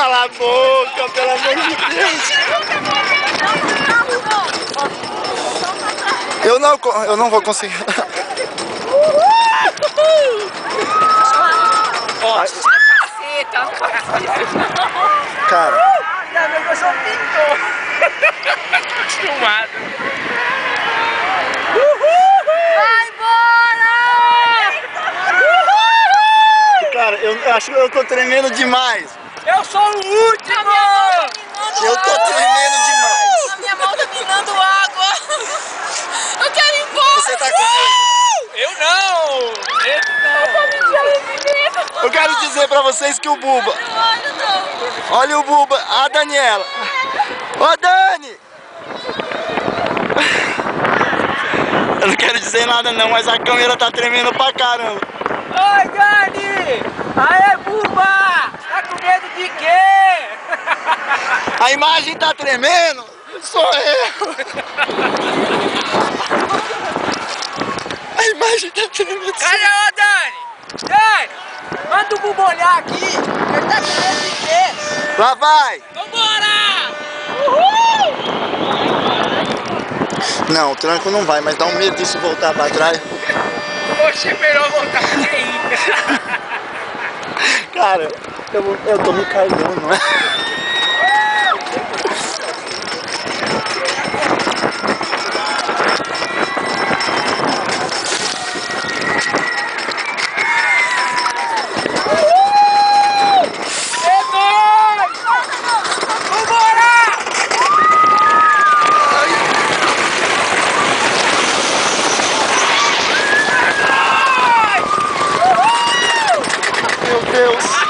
Cala a boca, pelo amor de Deus. Eu não vou conseguir. Cara. Eu sou pintor. Filmado. Vai embora! Cara, eu acho que eu tô tremendo demais. Eu sou o último! Eu tô tremendo demais. A minha mão tá minando água. Eu quero ir embora. Você tá com medo? Eu não! Eu quero dizer pra vocês que o Buba... Olha o Buba, a Daniela. Ô Dani! Eu não quero dizer nada não, mas a câmera tá tremendo pra caramba. Oi, Dani! Aê, Buba! Tá com medo de quê? A imagem tá tremendo? Sou eu! A imagem tá tremendo. Cadê o Dani? Dani! Manda o Buba olhar aqui! Ele tá com medo de quê? Lá vai! Vambora! Uhul! Não, o tranco não vai, mas dá um medo disso voltar pra trás. Poxa, é melhor voltar que ainda. Cara, eu tô me caindo, não é? Meu Deus!